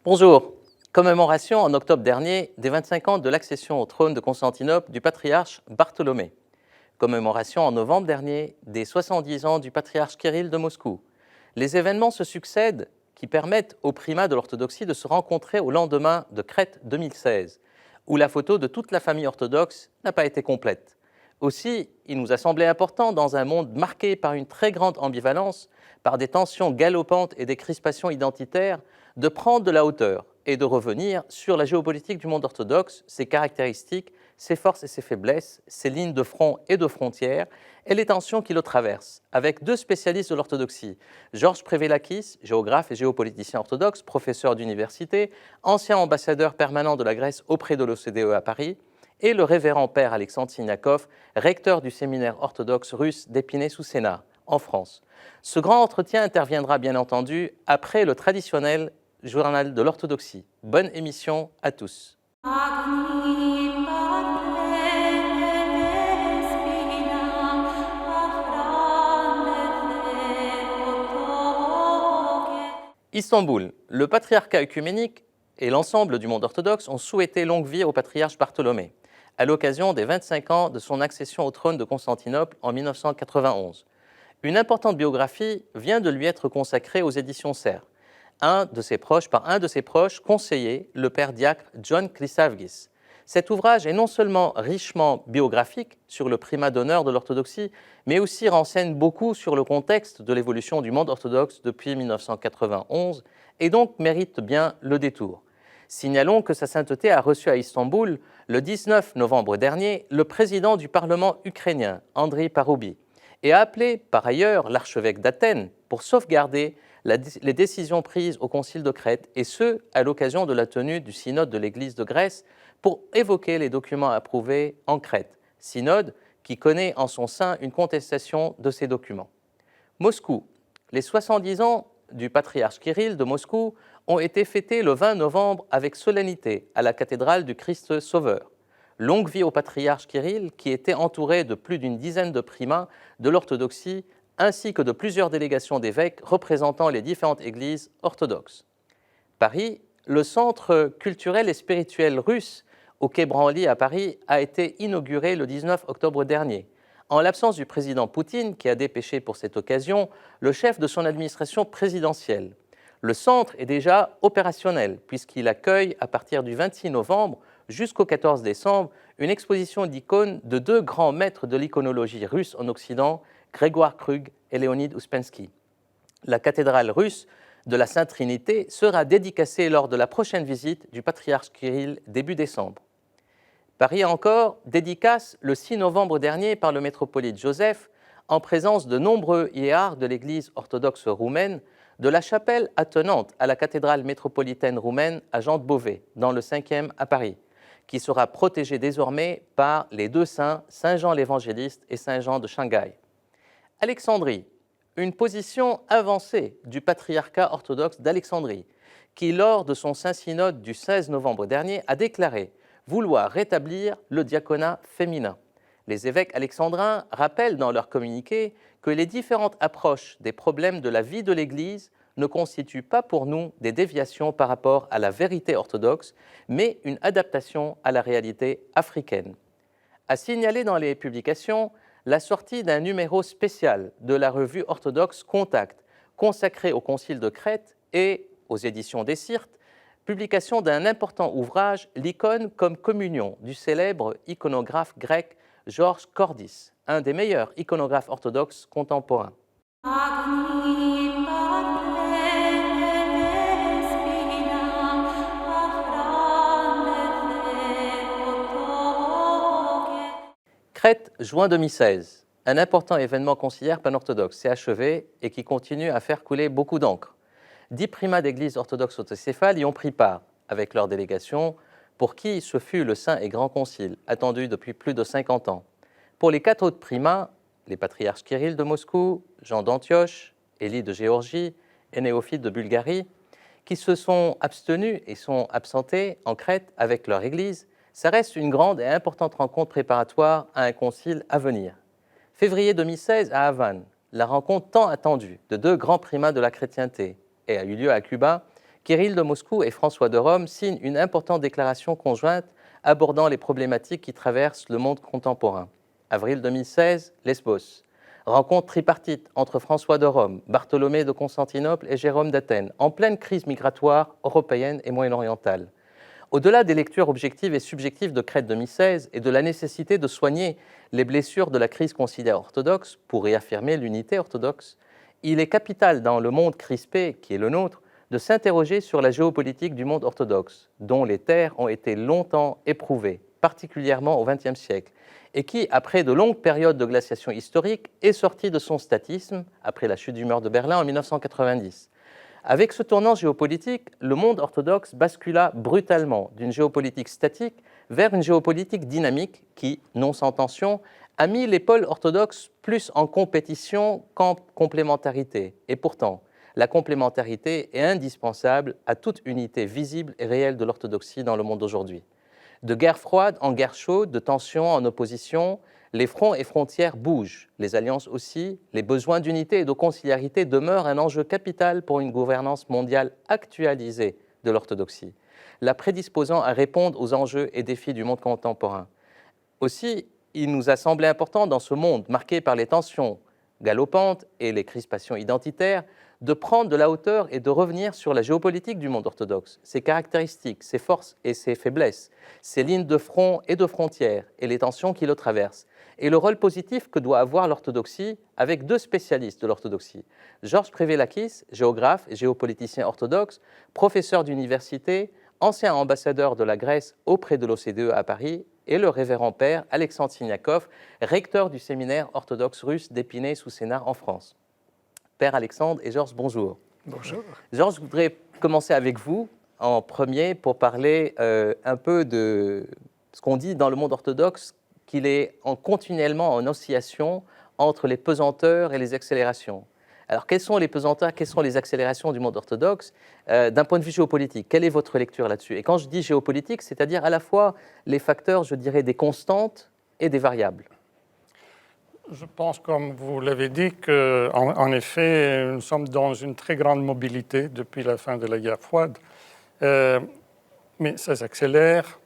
Bonjour. Commémoration en octobre dernier des 25 ans de l'accession au trône de Constantinople du patriarche Bartholomée. Commémoration en novembre dernier des 70 ans du patriarche Kirill de Moscou. Les événements se succèdent qui permettent aux primats de l'orthodoxie de se rencontrer au lendemain de Crète 2016, où la photo de toute la famille orthodoxe n'a pas été complète. Aussi, il nous a semblé important, dans un monde marqué par une très grande ambivalence, par des tensions galopantes et des crispations identitaires, de prendre de la hauteur et de revenir sur la géopolitique du monde orthodoxe, ses caractéristiques, ses forces et ses faiblesses, ses lignes de front et de frontières, et les tensions qui le traversent, avec deux spécialistes de l'orthodoxie, Georges Prévelakis, géographe et géopoliticien orthodoxe, professeur d'université, ancien ambassadeur permanent de la Grèce auprès de l'OCDE à Paris, et le révérend père Alexandre Signakov, recteur du séminaire orthodoxe russe d'Épinay-sous-Sénat, en France. Ce grand entretien interviendra bien entendu après le traditionnel journal de l'orthodoxie. Bonne émission à tous. Istanbul, le patriarcat œcuménique et l'ensemble du monde orthodoxe ont souhaité longue vie au patriarche Bartholomée, à l'occasion des 25 ans de son accession au trône de Constantinople en 1991. Une importante biographie vient de lui être consacrée aux éditions Serre, par un de ses proches conseillers, le père diacre John Chrysavgis. Cet ouvrage est non seulement richement biographique sur le primat d'honneur de l'orthodoxie, mais aussi renseigne beaucoup sur le contexte de l'évolution du monde orthodoxe depuis 1991 et donc mérite bien le détour. Signalons que Sa Sainteté a reçu à Istanbul, le 19 novembre dernier, le président du Parlement ukrainien, Andriy Paroubi, et a appelé par ailleurs l'archevêque d'Athènes pour sauvegarder les décisions prises au Concile de Crète, et ce, à l'occasion de la tenue du synode de l'Église de Grèce, pour évoquer les documents approuvés en Crète, synode qui connaît en son sein une contestation de ces documents. Moscou. Les 70 ans du patriarche Kirill de Moscou ont été fêtés le 20 novembre avec solennité à la cathédrale du Christ Sauveur. Longue vie au patriarche Kirill, qui était entouré de plus d'une dizaine de primats de l'orthodoxie, ainsi que de plusieurs délégations d'évêques représentant les différentes églises orthodoxes. Paris, le centre culturel et spirituel russe au Quai Branly à Paris a été inauguré le 19 octobre dernier. En l'absence du président Poutine, qui a dépêché pour cette occasion le chef de son administration présidentielle. Le centre est déjà opérationnel, puisqu'il accueille à partir du 26 novembre jusqu'au 14 décembre une exposition d'icônes de deux grands maîtres de l'iconologie russe en Occident, Grégoire Krug et Léonid Ouspensky. La cathédrale russe de la Sainte Trinité sera dédicacée lors de la prochaine visite du patriarche Kirill début décembre. Paris encore, dédicace le 6 novembre dernier par le métropolite Joseph, en présence de nombreux hiérarques de l'Église orthodoxe roumaine, de la chapelle attenante à la cathédrale métropolitaine roumaine à Jean de Beauvais, dans le 5e à Paris, qui sera protégée désormais par les deux saints, Saint Jean l'Évangéliste et Saint Jean de Shanghai. Alexandrie, une position avancée du patriarcat orthodoxe d'Alexandrie, qui, lors de son Saint-Synode du 16 novembre dernier, a déclaré vouloir rétablir le diaconat féminin. Les évêques alexandrins rappellent dans leur communiqué que les différentes approches des problèmes de la vie de l'Église ne constituent pas pour nous des déviations par rapport à la vérité orthodoxe, mais une adaptation à la réalité africaine. À signaler dans les publications la sortie d'un numéro spécial de la revue orthodoxe Contact, consacré au Concile de Crète et aux éditions des Sirtes, publication d'un important ouvrage, L'icône comme communion, du célèbre iconographe grec Georges Cordis, un des meilleurs iconographes orthodoxes contemporains. Crète, juin 2016. Un important événement conciliaire panorthodoxe s'est achevé et qui continue à faire couler beaucoup d'encre. 10 primats d'églises orthodoxes autocéphales y ont pris part, avec leur délégation, pour qui ce fut le Saint et Grand Concile, attendu depuis plus de 50 ans. Pour les 4 autres primats, les patriarches Kirill de Moscou, Jean d'Antioche, Élie de Géorgie et Néophyte de Bulgarie, qui se sont abstenus et sont absentés en Crète avec leur Église, ça reste une grande et importante rencontre préparatoire à un concile à venir. Février 2016 à Havane, la rencontre tant attendue de deux grands primats de la chrétienté, et a eu lieu à Cuba, Kirill de Moscou et François de Rome signent une importante déclaration conjointe abordant les problématiques qui traversent le monde contemporain. Avril 2016, Lesbos. Rencontre tripartite entre François de Rome, Bartholomée de Constantinople et Jérôme d'Athènes, en pleine crise migratoire européenne et moyen-orientale. Au-delà des lectures objectives et subjectives de Crète 2016 et de la nécessité de soigner les blessures de la crise conciliaire orthodoxe pour réaffirmer l'unité orthodoxe, il est capital dans le monde crispé qui est le nôtre de s'interroger sur la géopolitique du monde orthodoxe, dont les terres ont été longtemps éprouvées, particulièrement au XXe siècle, et qui, après de longues périodes de glaciation historique, est sorti de son statisme après la chute du mur de Berlin en 1990. Avec ce tournant géopolitique, le monde orthodoxe bascula brutalement d'une géopolitique statique vers une géopolitique dynamique qui, non sans tension, a mis les pôles orthodoxes plus en compétition qu'en complémentarité. Et pourtant, la complémentarité est indispensable à toute unité visible et réelle de l'orthodoxie dans le monde d'aujourd'hui. De guerre froide en guerre chaude, de tension en opposition, les fronts et frontières bougent, les alliances aussi, les besoins d'unité et de conciliarité demeurent un enjeu capital pour une gouvernance mondiale actualisée de l'orthodoxie, la prédisposant à répondre aux enjeux et défis du monde contemporain. Aussi, il nous a semblé important dans ce monde marqué par les tensions galopantes et les crispations identitaires de prendre de la hauteur et de revenir sur la géopolitique du monde orthodoxe, ses caractéristiques, ses forces et ses faiblesses, ses lignes de front et de frontières et les tensions qui le traversent, et le rôle positif que doit avoir l'orthodoxie avec deux spécialistes de l'orthodoxie. Georges Prévelakis, géographe et géopoliticien orthodoxe, professeur d'université, ancien ambassadeur de la Grèce auprès de l'OCDE à Paris, et le révérend père Alexandre Siniakov, recteur du séminaire orthodoxe russe d'Épinay sous Sénart en France. Père Alexandre et Georges, bonjour. Bonjour. Georges, je voudrais commencer avec vous en premier pour parler un peu de ce qu'on dit dans le monde orthodoxe, qu'il est continuellement en oscillation entre les pesanteurs et les accélérations. Alors, quelles sont les pesanteurs, quelles sont les accélérations du monde orthodoxe d'un point de vue géopolitique? Quelle est votre lecture là-dessus? Et quand je dis géopolitique, c'est-à-dire à la fois les facteurs, je dirais, des constantes et des variables. Je pense, comme vous l'avez dit, qu'en effet, nous sommes dans une très grande mobilité depuis la fin de la guerre froide. Mais ça s'accélère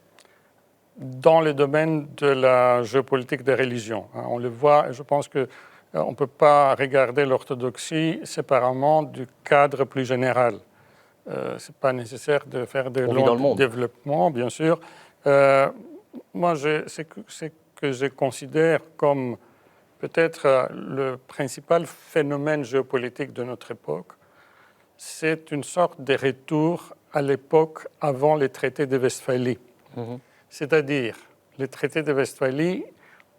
dans le domaine de la géopolitique des religions. On le voit, et je pense qu'on ne peut pas regarder l'orthodoxie séparément du cadre plus général. Ce n'est pas nécessaire de faire des longs développements, bien sûr. Moi, ce que je considère comme peut-être le principal phénomène géopolitique de notre époque, c'est une sorte de retour à l'époque avant les traités de Westphalie. C'est-à-dire, les traités de Westphalie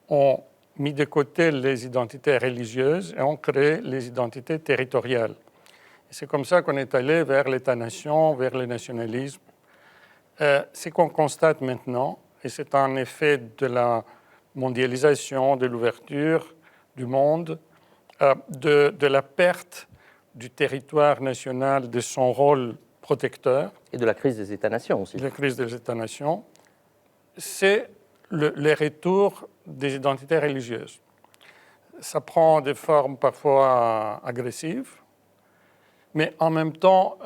ont mis de côté les identités religieuses et ont créé les identités territoriales. Et c'est comme ça qu'on est allé vers l'État-nation, vers le nationalisme. Ce qu'on constate maintenant, et c'est un effet de la mondialisation, de l'ouverture du monde, de la perte du territoire national, de son rôle protecteur. Et de la crise des États-nations aussi. De la crise des États-nations. C'est le retour des identités religieuses. Ça prend des formes parfois agressives, mais en même temps,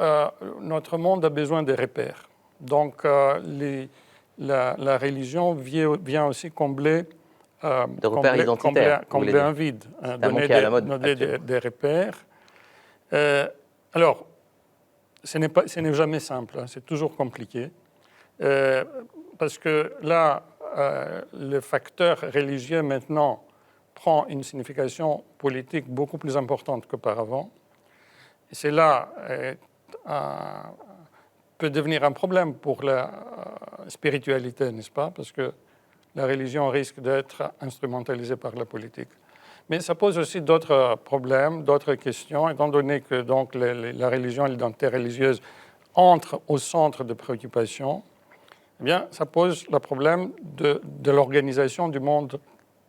notre monde a besoin de repères. Donc, la religion vient aussi combler de repères identitaires. Combler un vide, donner des repères. Alors, ce n'est jamais simple, hein, c'est toujours compliqué, parce que là, le facteur religieux maintenant prend une signification politique beaucoup plus importante qu'auparavant. Et cela peut devenir un problème pour la spiritualité, n'est-ce pas? Parce que la religion risque d'être instrumentalisée par la politique. Mais ça pose aussi d'autres problèmes, d'autres questions, étant donné que donc, la religion et l'identité religieuse entrent au centre de préoccupation. Eh bien, ça pose le problème de l'organisation du monde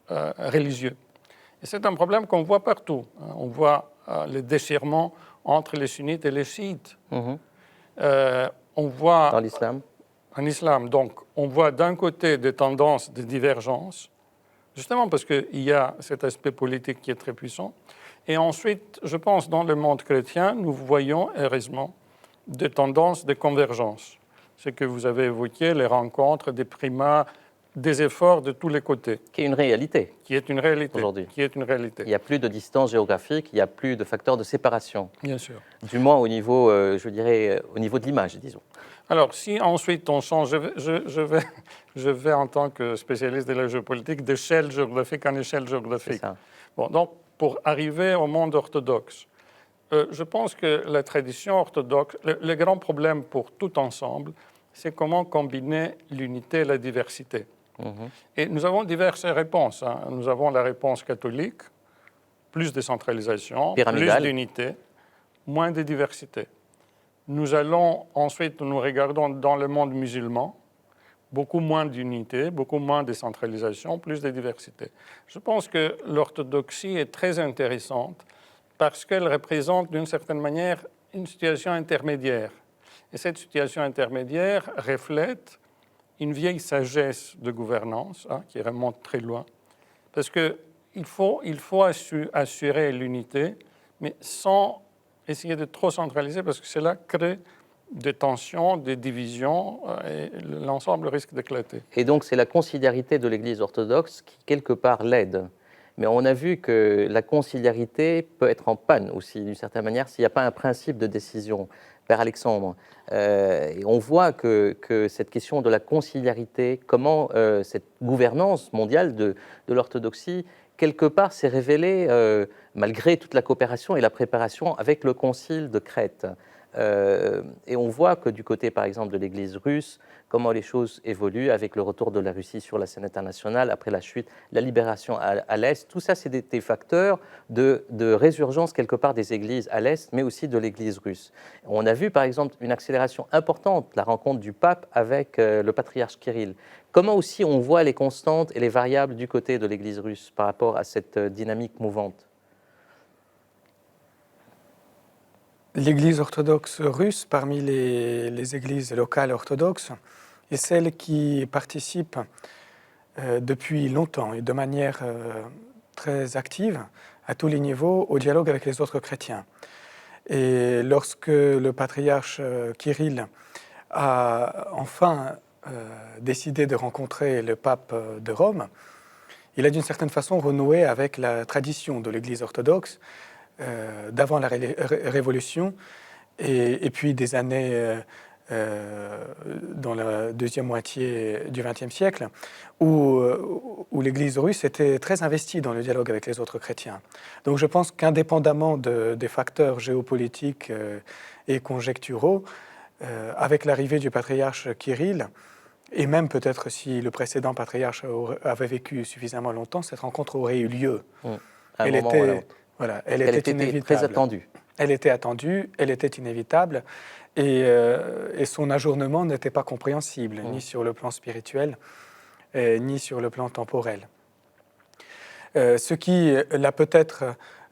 religieux. Et c'est un problème qu'on voit partout. On voit les déchirements entre les sunnites et les chiites. On voit dans l'islam. En islam, donc, on voit d'un côté des tendances de divergence, justement parce qu'il y a cet aspect politique qui est très puissant. Et ensuite, je pense, dans le monde chrétien, nous voyons, heureusement, des tendances de convergence. Ce que vous avez évoqué, les rencontres, des primats, des efforts de tous les côtés. Qui est une réalité. Qui est une réalité. Aujourd'hui. Qui est une réalité. Il n'y a plus de distance géographique, il n'y a plus de facteurs de séparation. Bien sûr. Du moins au niveau, je dirais, au niveau de l'image, disons. Alors, si ensuite on change, je vais en tant que spécialiste de la géopolitique d'échelle géographique en échelle géographique. C'est ça. Bon, donc, pour arriver au monde orthodoxe, je pense que la tradition orthodoxe, le grand problème pour tout ensemble, c'est comment combiner l'unité et la diversité. Et nous avons diverses réponses. Nous avons la réponse catholique, plus de centralisation, Pyramidale. plus d'unité, moins de diversité. Nous allons ensuite, nous regardons dans le monde musulman, beaucoup moins d'unité, beaucoup moins de centralisation, plus de diversité. Je pense que l'orthodoxie est très intéressante parce qu'elle représente d'une certaine manière une situation intermédiaire. Et cette situation intermédiaire reflète une vieille sagesse de gouvernance qui remonte très loin. Parce qu'il faut assurer l'unité, mais sans essayer de trop centraliser, parce que cela crée des tensions, des divisions, et l'ensemble risque d'éclater. Et donc c'est la conciliarité de l'Église orthodoxe qui, quelque part, l'aide. Mais on a vu que la conciliarité peut être en panne aussi, d'une certaine manière, s'il n'y a pas un principe de décision. Père Alexandre, et on voit que cette question de la conciliarité, comment cette gouvernance mondiale de l'orthodoxie, quelque part, s'est révélée, malgré toute la coopération et la préparation, avec le concile de Crète. Et on voit que du côté, par exemple, de l'Église russe, comment les choses évoluent avec le retour de la Russie sur la scène internationale, après la chute, la libération à l'Est. Tout ça, c'est des facteurs de résurgence, quelque part, des églises à l'Est, mais aussi de l'Église russe. On a vu, par exemple, une accélération importante, la rencontre du pape avec le patriarche Kirill. Comment aussi on voit les constantes et les variables du côté de l'Église russe par rapport à cette dynamique mouvante? L'Église orthodoxe russe, parmi les églises locales orthodoxes, est celle qui participe depuis longtemps et de manière très active, à tous les niveaux, au dialogue avec les autres chrétiens. Et lorsque le patriarche Kirill a enfin décidé de rencontrer le pape de Rome, il a d'une certaine façon renoué avec la tradition de l'Église orthodoxe d'avant la Révolution et puis des années dans la deuxième moitié du XXe siècle, où l'Église russe était très investie dans le dialogue avec les autres chrétiens. Donc je pense qu'indépendamment des facteurs géopolitiques et conjecturaux, avec l'arrivée du patriarche Kirill, et même peut-être si le précédent patriarche avait vécu suffisamment longtemps, cette rencontre aurait eu lieu. Elle était inévitable. très attendue. Elle était attendue, elle était inévitable, et son ajournement n'était pas compréhensible, ni sur le plan spirituel, ni sur le plan temporel. Ce qui l'a peut-être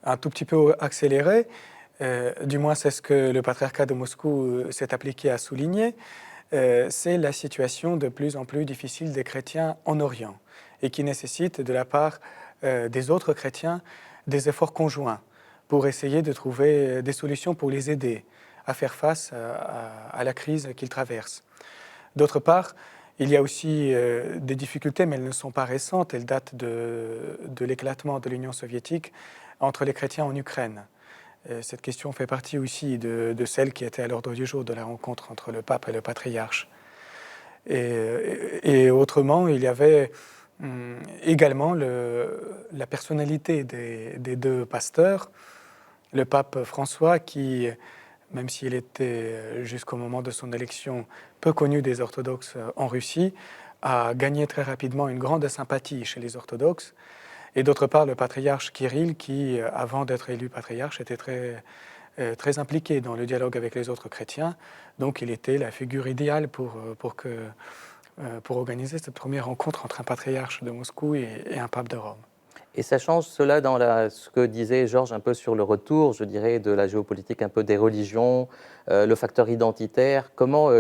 un tout petit peu accéléré, du moins c'est ce que le patriarcat de Moscou s'est appliqué à souligner, c'est la situation de plus en plus difficile des chrétiens en Orient, et qui nécessite de la part des autres chrétiens des efforts conjoints pour essayer de trouver des solutions pour les aider à faire face à la crise qu'ils traversent. D'autre part, il y a aussi des difficultés, mais elles ne sont pas récentes, elles datent de l'éclatement de l'Union soviétique entre les chrétiens en Ukraine. Cette question fait partie aussi de celle qui était à l'ordre du jour de la rencontre entre le pape et le patriarche. Et autrement, il y avait également la personnalité des deux pasteurs, le pape François qui, même s'il était jusqu'au moment de son élection peu connu des orthodoxes en Russie, a gagné très rapidement une grande sympathie chez les orthodoxes. Et d'autre part, le patriarche Kirill qui, avant d'être élu patriarche, était très impliqué dans le dialogue avec les autres chrétiens. Donc il était la figure idéale pour organiser cette première rencontre entre un patriarche de Moscou et un pape de Rome. Et ça change cela dans ce que disait Georges un peu sur le retour, je dirais, de la géopolitique, un peu des religions, le facteur identitaire. Comment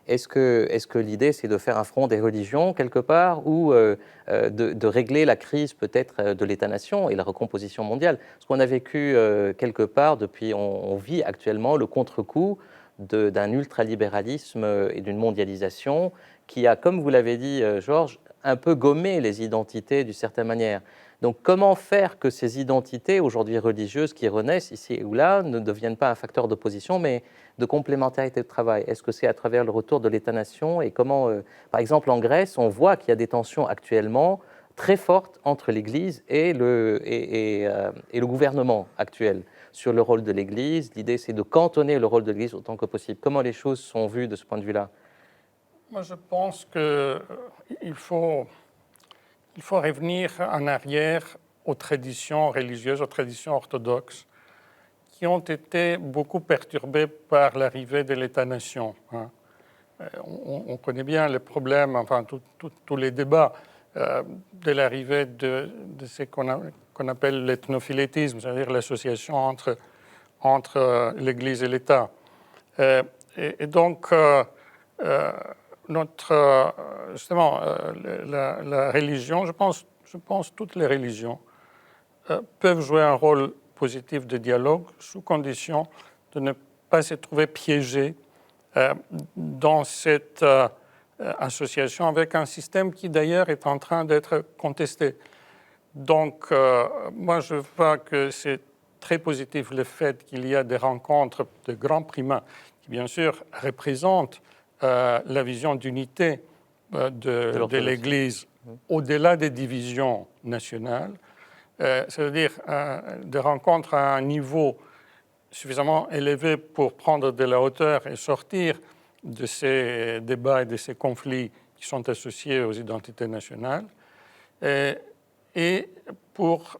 est-ce que l'idée, c'est de faire un front des religions quelque part ou de régler la crise peut-être de l'État-nation et la recomposition mondiale? Parce qu'on a vécu quelque part, on vit actuellement le contre-coup d'un ultralibéralisme et d'une mondialisation qui a, comme vous l'avez dit, Georges, un peu gommé les identités d'une certaine manière. Donc comment faire que ces identités, aujourd'hui religieuses, qui renaissent ici ou là, ne deviennent pas un facteur d'opposition, mais de complémentarité de travail? Est-ce que c'est à travers le retour de l'État-nation? Et comment, par exemple en Grèce, on voit qu'il y a des tensions actuellement très fortes entre l'Église et le gouvernement actuel sur le rôle de l'Église. L'idée, c'est de cantonner le rôle de l'Église autant que possible. Comment les choses sont vues de ce point de vue-là? Moi, je pense qu'il faut revenir en arrière aux traditions religieuses, aux traditions orthodoxes, qui ont été beaucoup perturbées par l'arrivée de l'État-nation. On connaît bien les problèmes, enfin tous les débats de l'arrivée de ce qu'on appelle l'ethnophilétisme, c'est-à-dire l'association entre l'Église et l'État. Et donc, justement, la religion, je pense toutes les religions peuvent jouer un rôle positif de dialogue sous condition de ne pas se trouver piégées dans cette association avec un système qui d'ailleurs est en train d'être contesté. Donc, moi je vois que c'est très positif le fait qu'il y a des rencontres de grands primats qui bien sûr représentent la vision d'unité de l'Église au-delà des divisions nationales, c'est-à-dire des rencontres à un niveau suffisamment élevé pour prendre de la hauteur et sortir de ces débats et de ces conflits qui sont associés aux identités nationales, et pour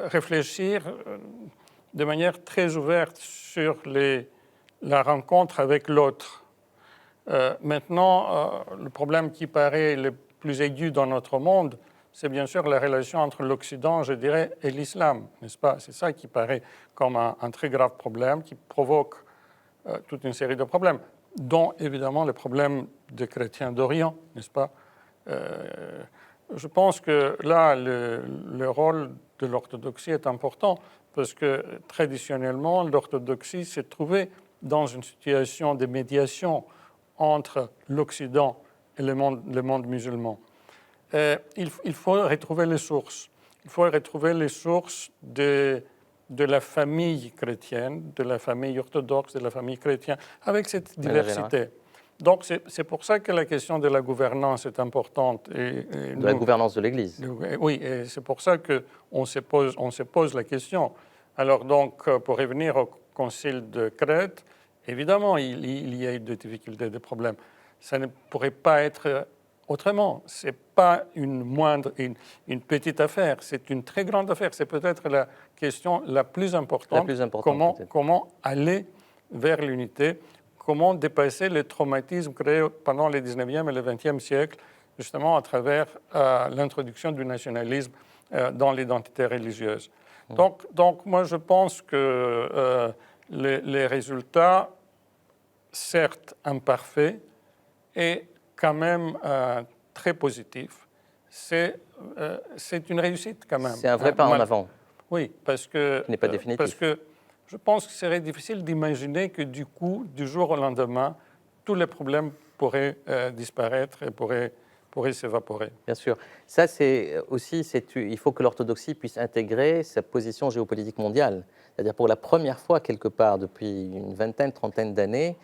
réfléchir de manière très ouverte sur la rencontre avec l'autre. Maintenant, le problème qui paraît le plus aigu dans notre monde, c'est bien sûr la relation entre l'Occident, je dirais, et l'islam, n'est-ce pas? C'est ça qui paraît comme un très grave problème, qui provoque toute une série de problèmes, dont évidemment les problèmes des chrétiens d'Orient, n'est-ce pas? Je pense que là, le rôle de l'orthodoxie est important, parce que traditionnellement, l'orthodoxie s'est trouvée dans une situation de médiation entre l'Occident et le monde musulman. Il faut retrouver les sources. Il faut retrouver les sources de la famille chrétienne, de la famille orthodoxe, de la famille chrétienne, avec cette diversité. Donc c'est pour ça que la question de la gouvernance est importante. De la gouvernance de l'Église. Oui, et c'est pour ça qu'on se pose la question. Alors donc, pour revenir au Concile de Crète, évidemment, il y a eu des difficultés, des problèmes. Ça ne pourrait pas être autrement. Ce n'est pas une petite affaire, c'est une très grande affaire. C'est peut-être la question la plus importante. Comment aller vers l'unité, comment dépasser les traumatismes créés pendant le 19e et le 20e siècle, justement à travers l'introduction du nationalisme dans l'identité religieuse. Donc, moi, je pense que les résultats, certes imparfaits, et quand même très positif. C'est une réussite quand même. C'est un vrai pas en avant. Oui, parce que, qui n'est pas définitif. Parce que je pense que ce serait difficile d'imaginer que du coup, du jour au lendemain, tous les problèmes pourraient disparaître et pourraient s'évaporer. Bien sûr. Ça, c'est aussi, il faut que l'orthodoxie puisse intégrer sa position géopolitique mondiale. C'est-à-dire pour la première fois, quelque part, depuis une vingtaine, trentaine d'années,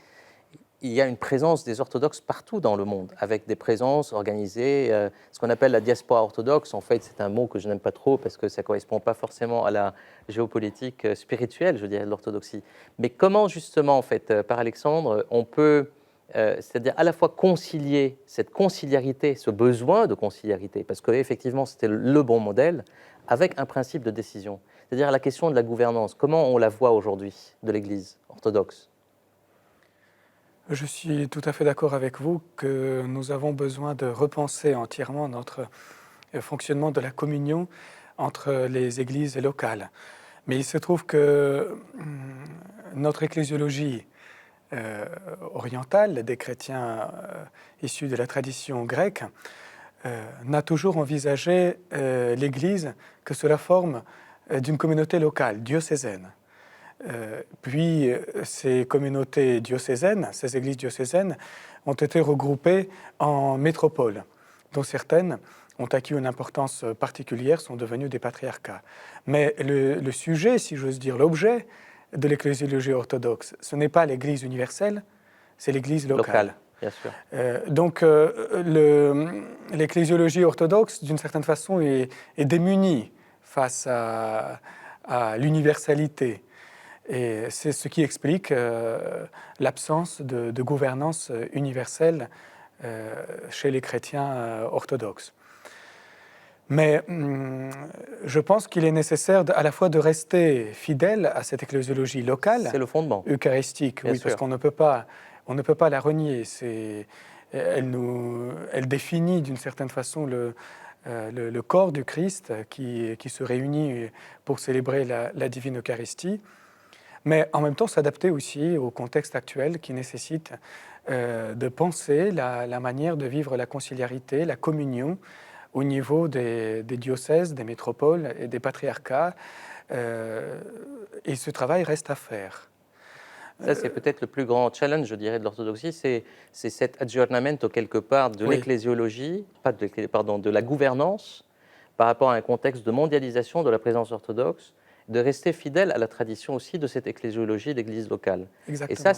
il y a une présence des orthodoxes partout dans le monde, avec des présences organisées, ce qu'on appelle la diaspora orthodoxe. En fait, c'est un mot que je n'aime pas trop parce que ça ne correspond pas forcément à la géopolitique spirituelle, je dirais, de l'orthodoxie. Mais comment, justement, en fait, par Alexandre, on peut, c'est-à-dire à la fois concilier cette conciliarité, ce besoin de conciliarité, parce qu'effectivement, c'était le bon modèle, avec un principe de décision. C'est-à-dire la question de la gouvernance. Comment on la voit aujourd'hui de l'Église orthodoxe ? Je suis tout à fait d'accord avec vous que nous avons besoin de repenser entièrement notre fonctionnement de la communion entre les églises locales. Mais il se trouve que notre ecclésiologie orientale, des chrétiens issus de la tradition grecque, n'a toujours envisagé l'Église que sous la forme d'une communauté locale, diocésaine. Puis ces communautés diocésaines, ces églises diocésaines, ont été regroupées en métropoles, dont certaines ont acquis une importance particulière, sont devenues des patriarcats. Mais le sujet, si j'ose dire, l'objet de l'ecclésiologie orthodoxe, ce n'est pas l'Église universelle, c'est l'Église locale. Bien sûr. Donc l'ecclésiologie orthodoxe, d'une certaine façon, est démunie face à l'universalité. Et c'est ce qui explique l'absence de gouvernance universelle chez les chrétiens orthodoxes. Mais je pense qu'il est nécessaire à la fois de rester fidèle à cette ecclésiologie locale, c'est le fondement, eucharistique, oui, parce qu'on ne peut pas la renier. Elle définit d'une certaine façon le corps du Christ qui se réunit pour célébrer la divine Eucharistie, mais en même temps s'adapter aussi au contexte actuel qui nécessite de penser la manière de vivre la conciliarité, la communion au niveau des diocèses, des métropoles et des patriarcats. Et ce travail reste à faire. Ça, c'est peut-être le plus grand challenge, je dirais, de l'orthodoxie, c'est cet aggiornamento quelque part de l'ecclésiologie, de la gouvernance, par rapport à un contexte de mondialisation de la présence orthodoxe, de rester fidèle à la tradition aussi de cette ecclésiologie d'Église locale. Exactement. Et ça,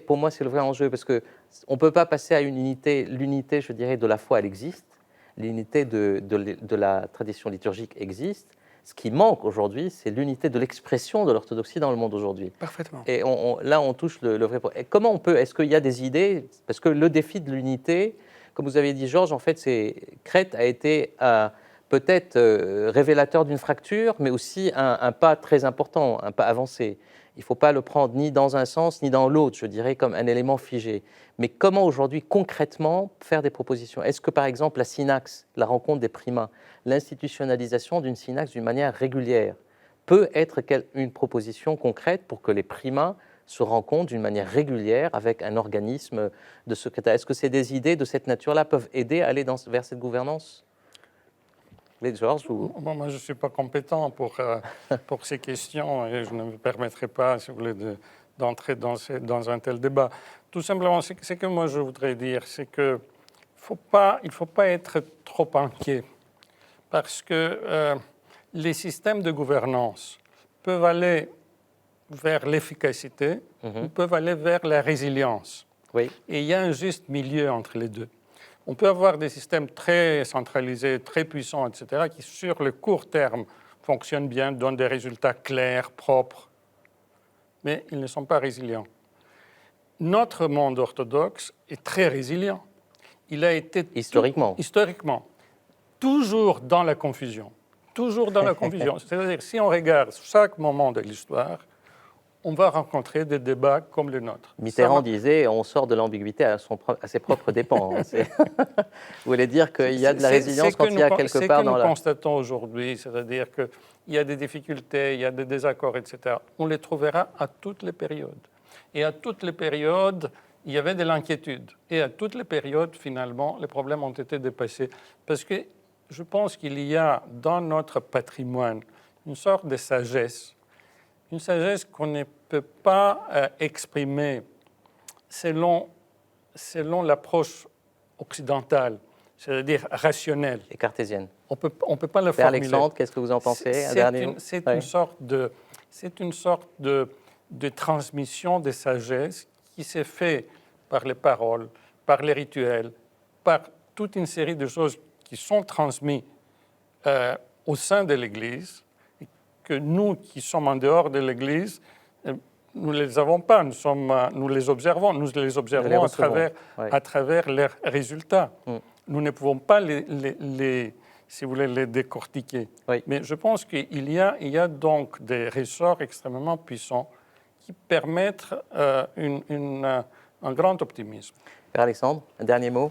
pour moi, c'est le vrai enjeu, parce qu'on ne peut pas passer à l'unité, je dirais, de la foi, elle existe, l'unité de la tradition liturgique existe. Ce qui manque aujourd'hui, c'est l'unité de l'expression de l'orthodoxie dans le monde aujourd'hui. Parfaitement. Et là, on touche le vrai point. Et comment on peut, est-ce qu'il y a des idées? Parce que le défi de l'unité, comme vous avez dit, Georges, en fait, Crète a été peut-être révélateur d'une fracture, mais aussi un pas très important, un pas avancé. Il ne faut pas le prendre ni dans un sens ni dans l'autre, je dirais, comme un élément figé. Mais comment aujourd'hui, concrètement, faire des propositions? Est-ce que, par exemple, la synaxe, la rencontre des primats, l'institutionnalisation d'une synaxe d'une manière régulière peut être une proposition concrète pour que les primats se rencontrent d'une manière régulière avec un organisme de secrétariat? Est-ce que des idées de cette nature-là peuvent aider à aller vers cette gouvernance? Georges, Bon, moi, je ne suis pas compétent pour ces questions et je ne me permettrai pas, si vous voulez, d'entrer dans un tel débat. Tout simplement, ce que moi je voudrais dire, c'est qu'il ne faut pas être trop inquiet parce que les systèmes de gouvernance peuvent aller vers l'efficacité ou peuvent aller vers la résilience. Oui. Et il y a un juste milieu entre les deux. On peut avoir des systèmes très centralisés, très puissants, etc., qui, sur le court terme, fonctionnent bien, donnent des résultats clairs, propres, mais ils ne sont pas résilients. Notre monde orthodoxe est très résilient. Il a été historiquement, toujours dans la confusion. Toujours dans la confusion. C'est-à-dire, si on regarde chaque moment de l'histoire, on va rencontrer des débats comme le nôtre. Mitterrand disait on sort de l'ambiguïté à ses propres dépens. Vous voulez dire qu'il y a de la résilience quand il y a quelque part dans la... C'est ce que nous constatons aujourd'hui, c'est-à-dire qu'il y a des difficultés, il y a des désaccords, etc. On les trouvera à toutes les périodes. Et à toutes les périodes, il y avait de l'inquiétude. Et à toutes les périodes, finalement, les problèmes ont été dépassés. Parce que je pense qu'il y a dans notre patrimoine une sorte de sagesse. Une sagesse qu'on ne peut pas exprimer selon l'approche occidentale, c'est-à-dire rationnelle. Et cartésienne. On peut pas le formuler. Alexandre, qu'est-ce que vous en pensez? C'est une sorte de transmission de sagesse qui s'est faite par les paroles, par les rituels, par toute une série de choses qui sont transmises au sein de l'Église, que nous qui sommes en dehors de l'Église, nous ne les avons pas, nous les observons à travers leurs résultats. Nous ne pouvons pas si vous voulez, les décortiquer. Oui. Mais je pense qu'il y a donc des ressorts extrêmement puissants qui permettent un grand optimisme. Père Alexandre, un dernier mot?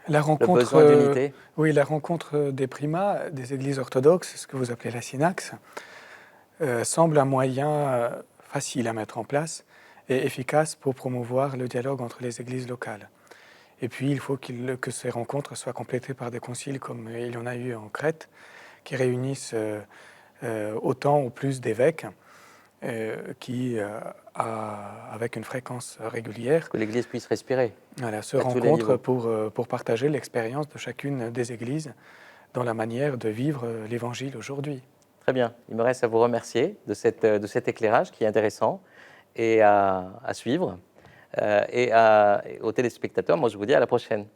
Le besoin d'unité. Oui, la rencontre des primats des églises orthodoxes, ce que vous appelez la synaxe, semble un moyen facile à mettre en place et efficace pour promouvoir le dialogue entre les églises locales. Et puis, il faut que ces rencontres soient complétées par des conciles comme il y en a eu en Crète, qui réunissent autant ou plus d'évêques qui, avec une fréquence régulière, Que l'Église puisse respirer. voilà, se à tous les rencontrent niveaux. pour partager l'expérience de chacune des églises dans la manière de vivre l'Évangile aujourd'hui. Très bien. Il me reste à vous remercier de cet éclairage qui est intéressant et à suivre. Et aux téléspectateurs, moi je vous dis à la prochaine.